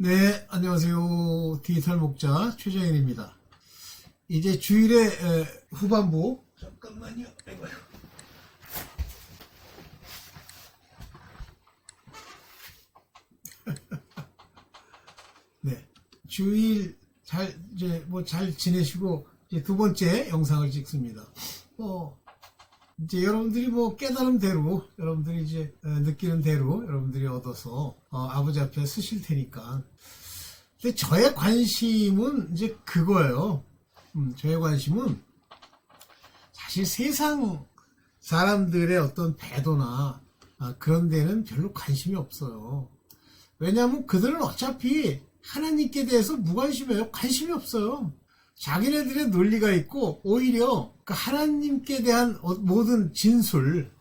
네, 안녕하세요. 디지털 목자 최정현입니다. 이제 주일의 후반부. 잠깐만요. 아이고요. 네, 주일 잘 지내시고 이제 두 번째 영상을 찍습니다. 이제 여러분들이 깨달음대로 여러분들이 이제 느끼는 대로 여러분들이 얻어서 아버지 앞에 쓰실 테니까. 근데 저의 관심은 이제 그거예요. 저의 관심은 사실 세상 사람들의 어떤 배도나 그런 데는 별로 관심이 없어요. 왜냐하면 그들은 어차피 하나님께 대해서 무관심해요. 관심이 없어요. 자기네들의 논리가 있고 오히려 그 하나님께 대한 모든 진술,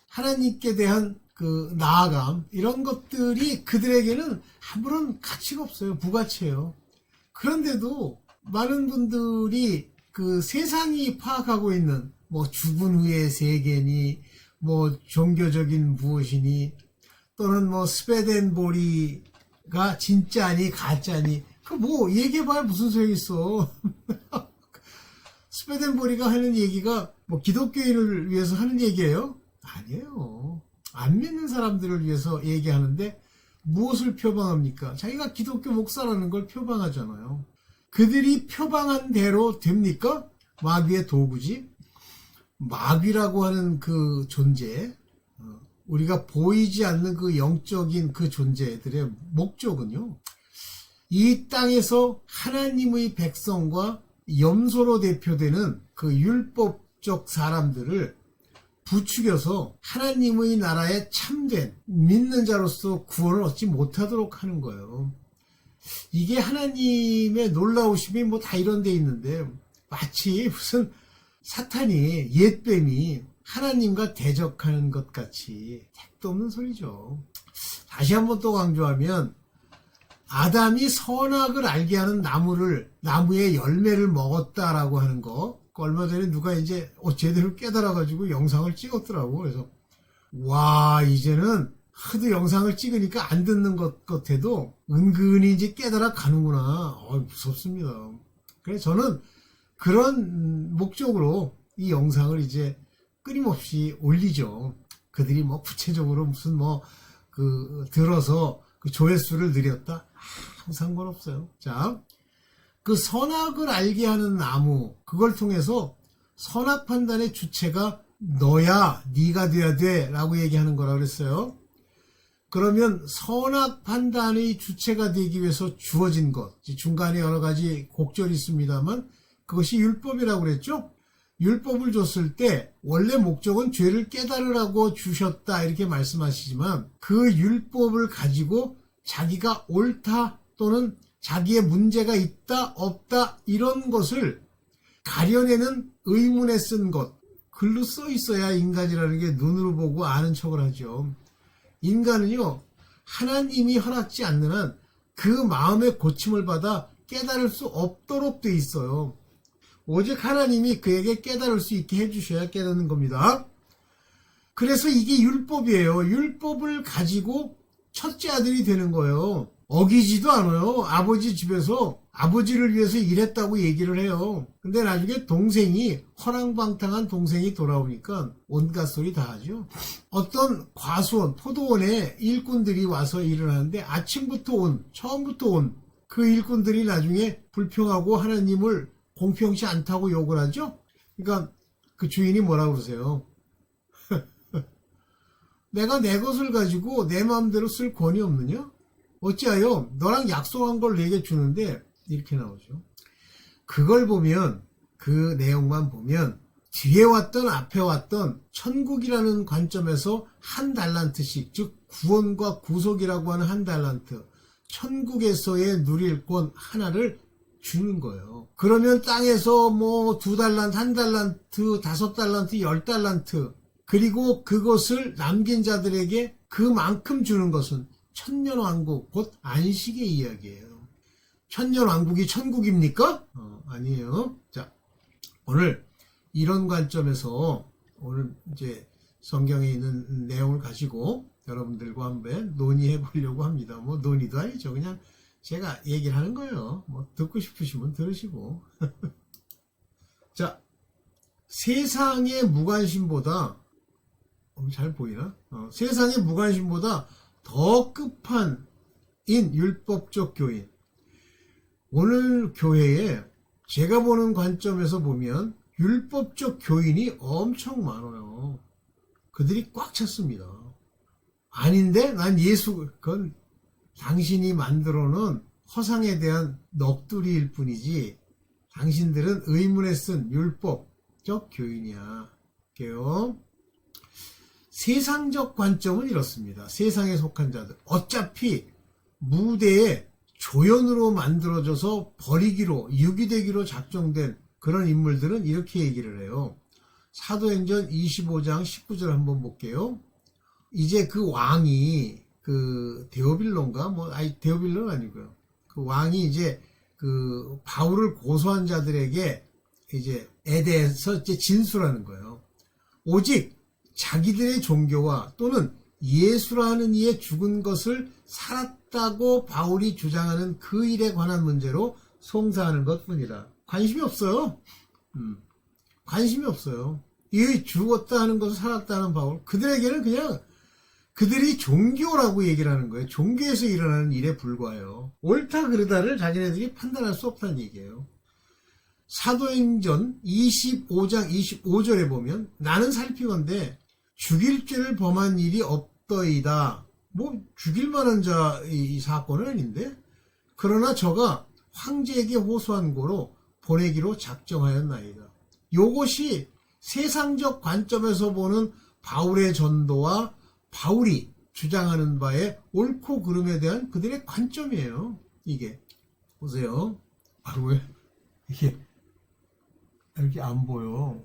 하나님께 대한 그 나아감 이런 것들이 그들에게는 아무런 가치가 없어요. 무가치예요. 그런데도 많은 분들이 그 세상이 파악하고 있는 죽은 후의 세계니 종교적인 무엇이니 또는 스웨덴보리가 진짜니 가짜니 얘기해봐야 무슨 소용이 있어. 스웨덴보리가 하는 얘기가 기독교인을 위해서 하는 얘기예요? 아니에요. 안 믿는 사람들을 위해서 얘기하는데 무엇을 표방합니까? 자기가 기독교 목사라는 걸 표방하잖아요. 그들이 표방한 대로 됩니까? 마귀의 도구지. 마귀라고 하는 그 존재, 우리가 보이지 않는 그 영적인 그 존재들의 목적은요, 이 땅에서 하나님의 백성과 염소로 대표되는 그 율법적 사람들을 부추겨서 하나님의 나라에 참된 믿는 자로서 구원을 얻지 못하도록 하는 거예요. 이게 하나님의 놀라우심이 다 이런 데 있는데 마치 무슨 사탄이 옛뱀이 하나님과 대적하는 것 같이 택도 없는 소리죠. 다시 한번 또 강조하면 아담이 선악을 알게 하는 나무의 열매를 먹었다라고 하는 거, 얼마 전에 누가 이제 제대로 깨달아가지고 영상을 찍었더라고. 그래서 와, 이제는 하도 영상을 찍으니까 안 듣는 것 같아도 은근히 이제 깨달아 가는구나. 무섭습니다. 그래서 저는 그런 목적으로 이 영상을 이제 끊임없이 올리죠. 그들이 구체적으로 무슨 들어서 그 조회수를 늘렸다? 상관없어요. 자, 그 선악을 알게 하는 나무, 그걸 통해서 선악 판단의 주체가 너야, 네가 돼야 돼 라고 얘기하는 거라 그랬어요. 그러면 선악 판단의 주체가 되기 위해서 주어진 것, 중간에 여러 가지 곡절이 있습니다만 그것이 율법이라고 그랬죠. 율법을 줬을 때 원래 목적은 죄를 깨달으라고 주셨다 이렇게 말씀하시지만 그 율법을 가지고 자기가 옳다 또는 자기의 문제가 있다 없다 이런 것을 가려내는 의문에 쓴 것, 글로 써 있어야 인간이라는 게 눈으로 보고 아는 척을 하죠. 인간은요, 하나님이 허락지 않는 한 그 마음의 고침을 받아 깨달을 수 없도록 돼 있어요. 오직 하나님이 그에게 깨달을 수 있게 해주셔야 깨닫는 겁니다. 그래서 이게 율법이에요. 율법을 가지고 첫째 아들이 되는 거예요. 어기지도 않아요. 아버지 집에서 아버지를 위해서 일했다고 얘기를 해요. 근데 나중에 동생이, 허랑방탕한 동생이 돌아오니까 온갖 소리 다 하죠. 어떤 과수원, 포도원에 일꾼들이 와서 일을 하는데 처음부터 온 그 일꾼들이 나중에 불평하고 하나님을 공평치 않다고 욕을 하죠. 그러니까 그 주인이 뭐라고 그러세요? 내가 내 것을 가지고 내 마음대로 쓸 권이 없느냐? 어찌하여 너랑 약속한 걸 내게 주는데 이렇게 나오죠. 그걸 보면, 그 내용만 보면 뒤에 왔던 앞에 왔던 천국이라는 관점에서 한 달란트씩, 즉 구원과 구속이라고 하는 한 달란트, 천국에서의 누릴 권 하나를 주는 거예요. 그러면 땅에서 2달란트, 1달란트, 5달란트, 10달란트, 그리고 그것을 남긴 자들에게 그만큼 주는 것은 천년왕국, 곧 안식의 이야기예요. 천년왕국이 천국입니까? 아니에요. 자, 오늘 이런 관점에서 오늘 이제 성경에 있는 내용을 가지고 여러분들과 한번 논의해 보려고 합니다. 뭐 논의도 아니죠. 그냥 제가 얘기를 하는 거예요. 뭐 듣고 싶으시면 들으시고. 자, 세상의 무관심보다 잘 보이나? 세상의 무관심보다 더 끝판인 율법적 교인. 오늘 교회에 제가 보는 관점에서 보면 율법적 교인이 엄청 많아요. 그들이 꽉 찼습니다. 아닌데 난 그건 당신이 만들어 놓은 허상에 대한 넋두리일 뿐이지 당신들은 의문에 쓴 율법적 교인이야. 그래요. 세상적 관점은 이렇습니다. 세상에 속한 자들. 어차피 무대에 조연으로 만들어져서 버리기로, 유기되기로 작정된 그런 인물들은 이렇게 얘기를 해요. 사도행전 25장 19절 한번 볼게요. 이제 그 왕이, 데오빌론가? 데오빌론 아니고요. 그 왕이 이제 바울을 고소한 자들에게 에 대해서 이제 진술하는 거예요. 오직 자기들의 종교와 또는 예수라는 이의 죽은 것을 살았다고 바울이 주장하는 그 일에 관한 문제로 송사하는 것 뿐이라. 관심이 없어요. 관심이 없어요. 이 죽었다 하는 것을 살았다는 바울. 그들에게는 그냥 그들이 종교라고 얘기를 하는 거예요. 종교에서 일어나는 일에 불과해요. 옳다 그르다를 자기네들이 판단할 수 없다는 얘기예요. 사도행전 25장 25절에 보면 나는 살피건대 죽일 죄를 범한 일이 없더이다. 뭐 죽일 만한 이 사건은 아닌데 그러나 저가 황제에게 호소한 고로 보내기로 작정하였나이다. 요것이 세상적 관점에서 보는 바울의 전도와 바울이 주장하는 바의 옳고 그름에 대한 그들의 관점이에요. 이게 보세요. 왜 이게 이렇게 안 보여?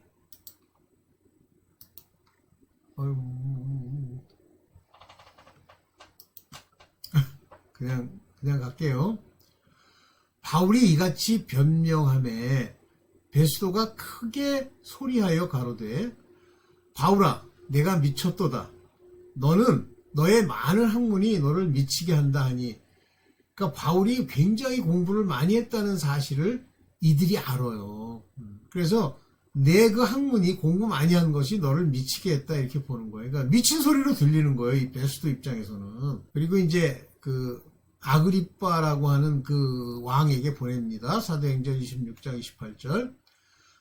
아이고. 그냥 갈게요. 바울이 이같이 변명하매 베스도가 크게 소리하여 가로되 바울아 내가 미쳤도다. 너는 너의 많은 학문이 너를 미치게 한다 하니 그러니까 바울이 굉장히 공부를 많이 했다는 사실을 이들이 알아요. 그래서 내 그 학문이 공부 많이 한 것이 너를 미치게 했다 이렇게 보는 거예요. 그러니까 미친 소리로 들리는 거예요. 이 베스도 입장에서는. 그리고 이제 아그리빠라고 하는 그 왕에게 보냅니다. 사도행전 26장 28절.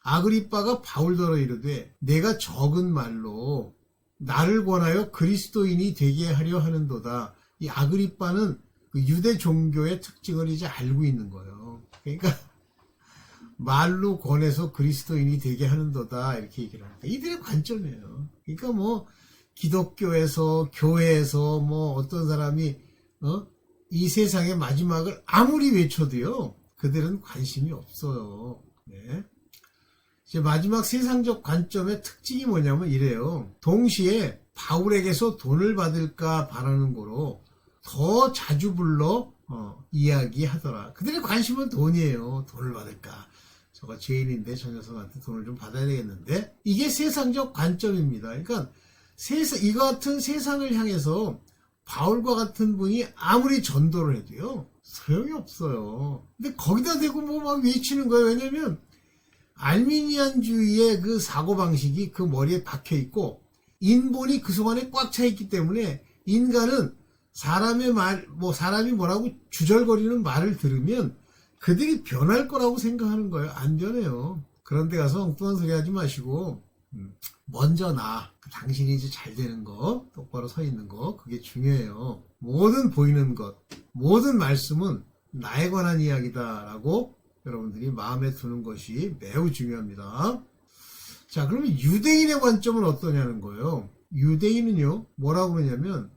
아그리빠가 바울더러 이르되 내가 적은 말로 나를 권하여 그리스도인이 되게 하려 하는도다. 이 아그리빠는 그 유대 종교의 특징을 이제 알고 있는 거예요. 그러니까 말로 권해서 그리스도인이 되게 하는도다 이렇게 얘기를 합니다. 이들의 관점이에요. 그러니까 뭐 기독교에서 교회에서 뭐 어떤 사람이 이 세상의 마지막을 아무리 외쳐도요 그들은 관심이 없어요. 네. 이제 마지막 세상적 관점의 특징이 뭐냐면 이래요. 동시에 바울에게서 돈을 받을까 바라는 거로 더 자주 불러 이야기하더라. 그들의 관심은 돈이에요. 돈을 받을까. 저거 죄인인데 저 녀석한테 돈을 좀 받아야 되겠는데. 이게 세상적 관점입니다. 그러니까 이 같은 세상을 향해서 바울과 같은 분이 아무리 전도를 해도요 소용이 없어요. 근데 거기다 대고 뭐 막 외치는 거예요. 왜냐면 알미니안주의의 그 사고방식이 그 머리에 박혀있고 인본이 그 속안에 꽉 차있기 때문에 인간은 사람이 뭐라고 주절거리는 말을 들으면 그들이 변할 거라고 생각하는 거예요. 안 변해요. 그런데 가서 엉뚱한 소리 하지 마시고 먼저 당신이 이제 잘 되는 거, 똑바로 서 있는 거, 그게 중요해요. 모든 보이는 것, 모든 말씀은 나에 관한 이야기다라고 여러분들이 마음에 두는 것이 매우 중요합니다. 자, 그러면 유대인의 관점은 어떠냐는 거예요. 유대인은요, 뭐라고 그러냐면,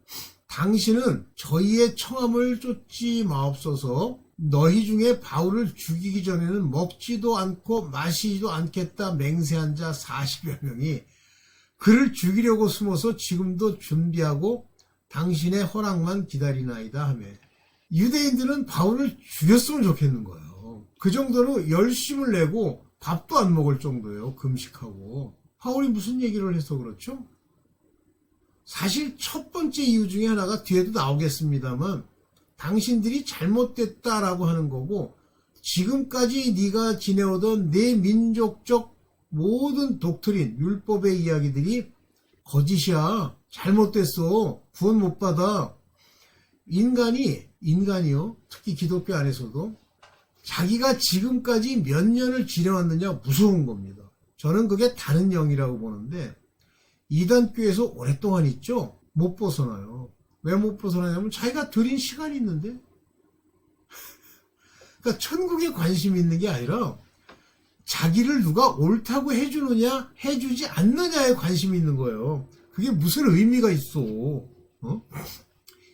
당신은 저희의 청함을 쫓지 마옵소서. 너희 중에 바울을 죽이기 전에는 먹지도 않고 마시지도 않겠다 맹세한 자 40여 명이 그를 죽이려고 숨어서 지금도 준비하고 당신의 허락만 기다리나이다 하며 유대인들은 바울을 죽였으면 좋겠는 거예요. 그 정도로 열심을 내고 밥도 안 먹을 정도예요. 금식하고. 바울이 무슨 얘기를 해서 그렇죠? 사실 첫 번째 이유 중에 하나가 뒤에도 나오겠습니다만 당신들이 잘못됐다라고 하는 거고 지금까지 네가 지내오던 내 민족적 모든 독트린, 율법의 이야기들이 거짓이야. 잘못됐어. 구원 못 받아. 인간이요. 특히 기독교 안에서도 자기가 지금까지 몇 년을 지내왔느냐 무서운 겁니다. 저는 그게 다른 영이라고 보는데 이단교에서 오랫동안 있죠. 못 벗어나요. 왜 못 벗어나냐면 자기가 들인 시간이 있는데 그러니까 천국에 관심이 있는 게 아니라 자기를 누가 옳다고 해주느냐 해주지 않느냐에 관심이 있는 거예요. 그게 무슨 의미가 있어.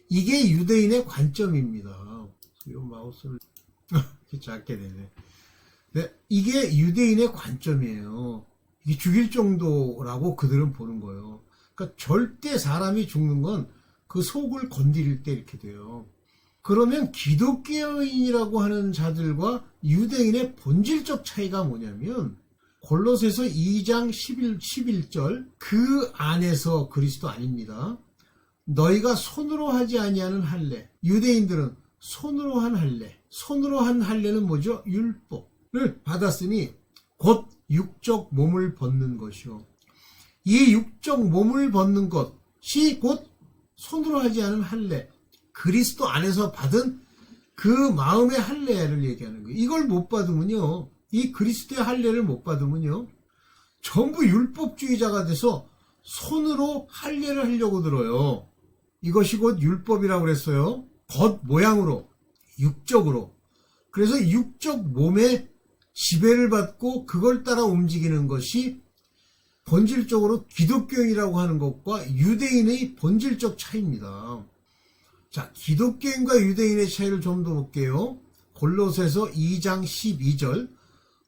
이게 유대인의 관점입니다. 이 마우스를 이렇게 작게 되네. 네, 이게 유대인의 관점이에요. 이게 죽일 정도라고 그들은 보는 거예요. 그러니까 절대 사람이 죽는 건 그 속을 건드릴 때 이렇게 돼요. 그러면 기독교인이라고 하는 자들과 유대인의 본질적 차이가 뭐냐면 골로새서 2장 11절 그 안에서 그리스도 아닙니다. 너희가 손으로 하지 아니하는 할례. 유대인들은 손으로 한 할례. 손으로 한 할례는 뭐죠? 율법을 받았으니 곧 육적 몸을 벗는 것이요. 이 육적 몸을 벗는 것이 곧 손으로 하지 않은 할례. 그리스도 안에서 받은 그 마음의 할례를 얘기하는 거예요. 이걸 못 받으면요. 이 그리스도의 할례를 못 받으면요. 전부 율법주의자가 돼서 손으로 할례를 하려고 들어요. 이것이 곧 율법이라고 그랬어요. 겉 모양으로, 육적으로. 그래서 육적 몸에 지배를 받고 그걸 따라 움직이는 것이 본질적으로 기독교인이라고 하는 것과 유대인의 본질적 차이입니다. 자, 기독교인과 유대인의 차이를 좀 더 볼게요. 골로새서 2장 12절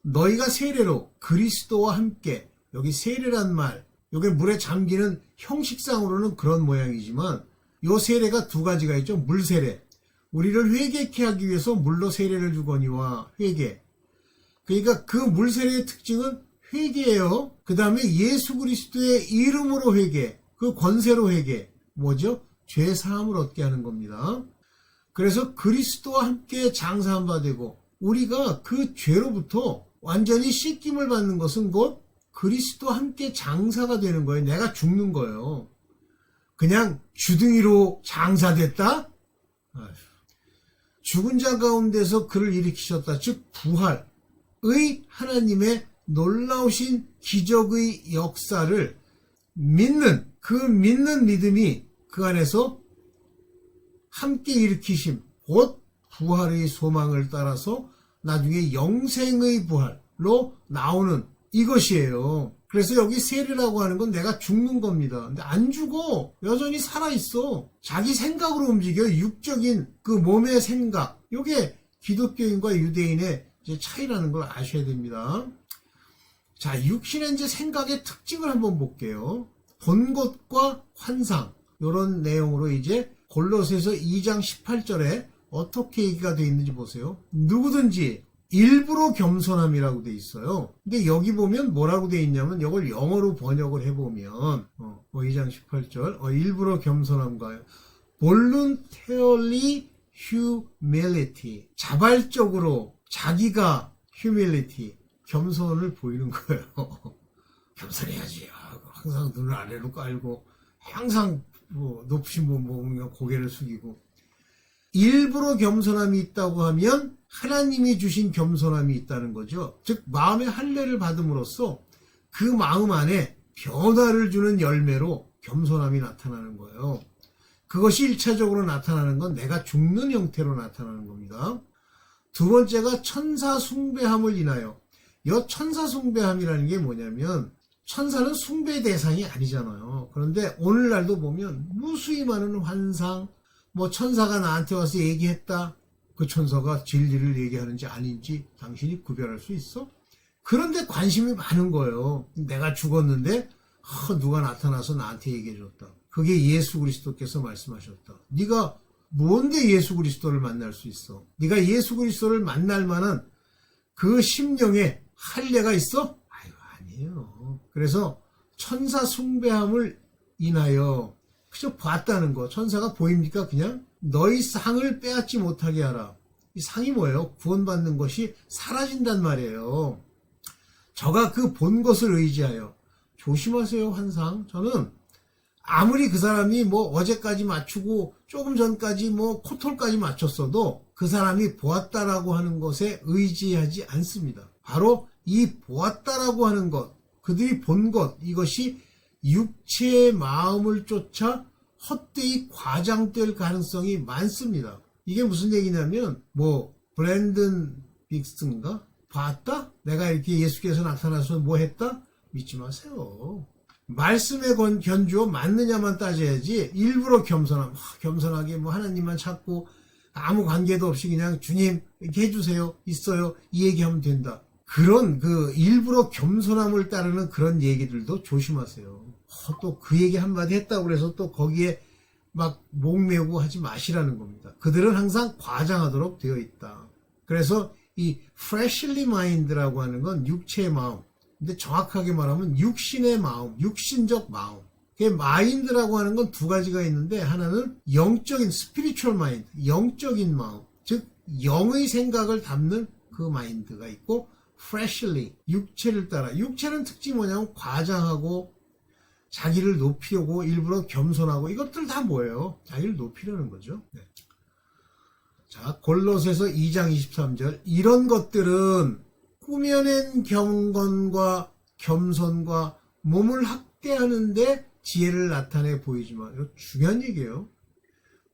너희가 세례로 그리스도와 함께 여기 세례란 말 여기 물에 잠기는 형식상으로는 그런 모양이지만 요 세례가 두 가지가 있죠. 물세례. 우리를 회개케 하기 위해서 물로 세례를 주거니와 회개. 그러니까 그 물세례의 특징은 회개예요. 그 다음에 예수 그리스도의 이름으로 회개. 그 권세로 회개. 뭐죠? 죄 사함을 얻게 하는 겁니다. 그래서 그리스도와 함께 장사한 바 되고 우리가 그 죄로부터 완전히 씻김을 받는 것은 곧 그리스도와 함께 장사가 되는 거예요. 내가 죽는 거예요. 그냥 주둥이로 장사됐다? 죽은 자 가운데서 그를 일으키셨다. 즉 부활의 하나님의 놀라우신 기적의 역사를 믿는 그 믿는 믿음이 그 안에서 함께 일으키심 곧 부활의 소망을 따라서 나중에 영생의 부활로 나오는 이것이에요. 그래서 여기 세례라고 하는 건 내가 죽는 겁니다. 근데 안 죽어. 여전히 살아있어. 자기 생각으로 움직여. 육적인 그 몸의 생각. 이게 기독교인과 유대인의 이제 차이라는 걸 아셔야 됩니다. 자, 육신의 이제 생각의 특징을 한번 볼게요. 본 것과 환상. 이런 내용으로 이제 골로새서 2장 18절에 어떻게 얘기가 되어 있는지 보세요. 누구든지 일부러 겸손함이라고 돼 있어요. 근데 여기 보면 뭐라고 돼 있냐면 이걸 영어로 번역을 해보면 2장 18절 일부러 겸손함과 voluntarily humility 자발적으로 자기가 humility 겸손을 보이는 거예요. 겸손해야지. 항상 눈을 아래로 깔고 항상 높으신 분 보면 고개를 숙이고 일부러 겸손함이 있다고 하면 하나님이 주신 겸손함이 있다는 거죠. 즉 마음의 할례를 받음으로써 그 마음 안에 변화를 주는 열매로 겸손함이 나타나는 거예요. 그것이 1차적으로 나타나는 건 내가 죽는 형태로 나타나는 겁니다. 두 번째가 천사 숭배함을 인하여. 이 천사 숭배함이라는 게 뭐냐면 천사는 숭배 대상이 아니잖아요. 그런데 오늘날도 보면 무수히 많은 환상, 천사가 나한테 와서 얘기했다. 그 천사가 진리를 얘기하는지 아닌지 당신이 구별할 수 있어? 그런데 관심이 많은 거예요. 내가 죽었는데 누가 나타나서 나한테 얘기해줬다. 그게 예수 그리스도께서 말씀하셨다. 네가 뭔데 예수 그리스도를 만날 수 있어? 네가 예수 그리스도를 만날 만한 그 심령에 할례가 있어? 아니에요. 그래서 천사 숭배함을 인하여 그저 봤다는 거. 천사가 보입니까? 그냥 너희 상을 빼앗지 못하게 하라. 이 상이 뭐예요? 구원받는 것이 사라진단 말이에요. 저가 그 본 것을 의지하여 조심하세요. 환상. 저는 아무리 그 사람이 뭐 어제까지 맞추고 조금 전까지 뭐 코털까지 맞췄어도 그 사람이 보았다라고 하는 것에 의지하지 않습니다. 바로 이 보았다라고 하는 것, 그들이 본 것, 이것이 육체의 마음을 쫓아 헛되이 과장될 가능성이 많습니다. 이게 무슨 얘기냐면 뭐 브랜든 빅슨가? 봤다? 내가 이렇게 예수께서 나타나서 뭐 했다? 믿지 마세요. 말씀에 견주어 맞느냐만 따져야지 일부러 겸손하게 뭐 하나님만 찾고 아무 관계도 없이 그냥 주님 이렇게 해주세요, 있어요, 이 얘기하면 된다. 그런 그 일부러 겸손함을 따르는 그런 얘기들도 조심하세요. 또 그 얘기 한마디 했다고 그래서 또 거기에 막 목매고 하지 마시라는 겁니다. 그들은 항상 과장하도록 되어 있다. 그래서 이 fleshly mind라고 하는 건 육체의 마음, 근데 정확하게 말하면 육신의 마음, 육신적 마음. 그 마인드라고 하는 건 두 가지가 있는데, 하나는 영적인 spiritual mind, 영적인 마음, 즉 영의 생각을 담는 그 마인드가 있고, fleshly, 육체를 따라. 육체는 특징이 뭐냐면 과장하고 자기를 높이려고 일부러 겸손하고, 이것들 다 뭐예요? 자기를 높이려는 거죠. 네. 자, 골로새서 2장 23절. 이런 것들은 꾸며낸 경건과 겸손과 몸을 학대하는데 지혜를 나타내 보이지만, 이거 중요한 얘기예요.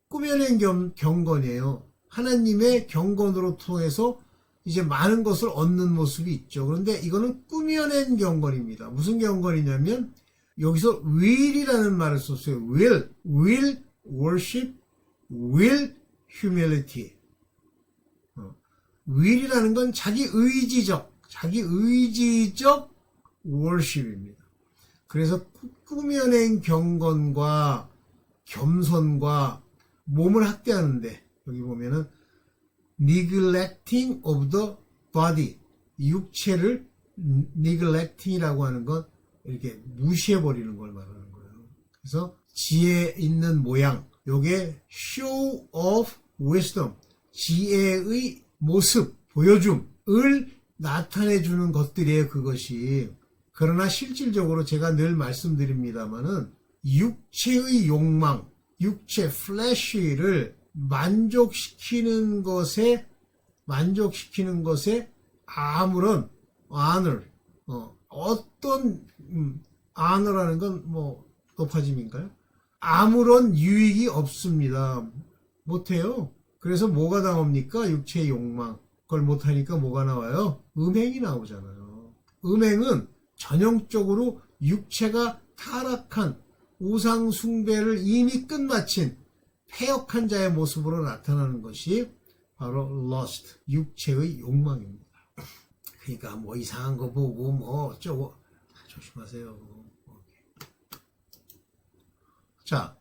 꾸며낸 경건이에요. 하나님의 경건으로 통해서 이제 많은 것을 얻는 모습이 있죠. 그런데 이거는 꾸며낸 경건입니다. 무슨 경건이냐면 여기서 will이라는 말을 썼어요. will worship, will humility. will이라는 건 자기 의지적 worship입니다. 그래서 꾸며낸 경건과 겸손과 몸을 학대하는데, 여기 보면은 neglecting of the body, 육체를 neglecting이라고 하는 건 이렇게 무시해버리는 걸 말하는 거예요. 그래서 지혜 있는 모양, 요게 show of wisdom, 지혜의 모습, 보여줌을 나타내주는 것들이에요, 그것이. 그러나 실질적으로 제가 늘 말씀드립니다마는 육체의 욕망, 육체, flesh를 만족시키는 것에 아무런 honor, 어떤 honor라는 건 뭐 높아짐인가요? 아무런 유익이 없습니다. 못해요. 그래서 뭐가 나옵니까? 육체의 욕망. 그걸 못하니까 뭐가 나와요? 음행이 나오잖아요. 음행은 전형적으로 육체가 타락한 우상 숭배를 이미 끝마친 패역한 자의 모습으로 나타나는 것이 바로 lust, 육체의 욕망입니다. 그러니까 뭐 이상한 거 보고 뭐 어쩌고 조심하세요. 자,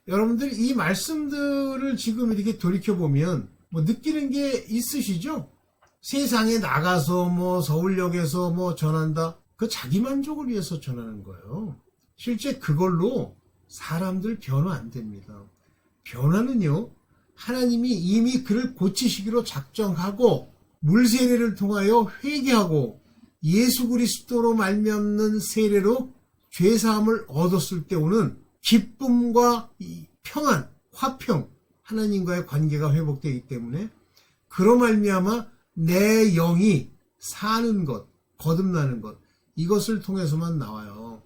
여러분들 이 말씀들을 지금 이렇게 돌이켜보면 뭐 느끼는 게 있으시죠? 세상에 나가서 뭐 서울역에서 뭐 전한다. 그 자기 만족을 위해서 전하는 거예요. 실제 그걸로 사람들 변화 안 됩니다. 변화는요, 하나님이 이미 그를 고치시기로 작정하고 물세례를 통하여 회개하고 예수 그리스도로 말미암는 세례로 죄사함을 얻었을 때 오는 기쁨과 평안, 화평, 하나님과의 관계가 회복되기 때문에 그로 말미암아 내 영이 사는 것, 거듭나는 것, 이것을 통해서만 나와요.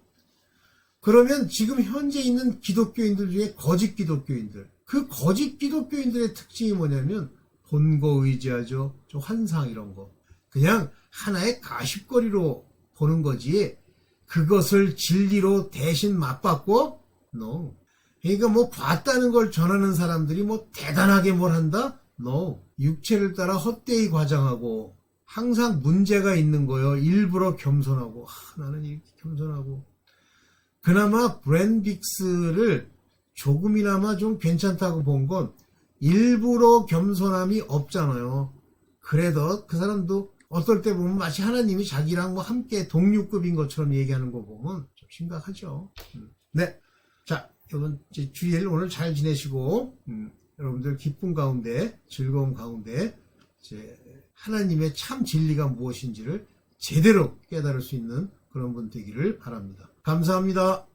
그러면 지금 현재 있는 기독교인들 중에 거짓 기독교인들, 그 거짓 기독교인들의 특징이 뭐냐면 본거 의지하죠. 저 환상 이런 거. 그냥 하나의 가십거리로 보는 거지 그것을 진리로 대신 맞받고? No. 그러니까 뭐 봤다는 걸 전하는 사람들이 뭐 대단하게 뭘 한다? No. 육체를 따라 헛되이 과장하고 항상 문제가 있는 거예요. 일부러 겸손하고 나는 이렇게 겸손하고. 그나마 브랜빅스를 조금이나마 좀 괜찮다고 본 건 일부러 겸손함이 없잖아요. 그래도 그 사람도 어떨 때 보면 마치 하나님이 자기랑 뭐 함께 동류급인 것처럼 얘기하는 거 보면 좀 심각하죠. 네. 자, 이번 주일 오늘 잘 지내시고 여러분들 기쁨 가운데 즐거움 가운데 이제 하나님의 참 진리가 무엇인지를 제대로 깨달을 수 있는 그런 분 되기를 바랍니다. 감사합니다.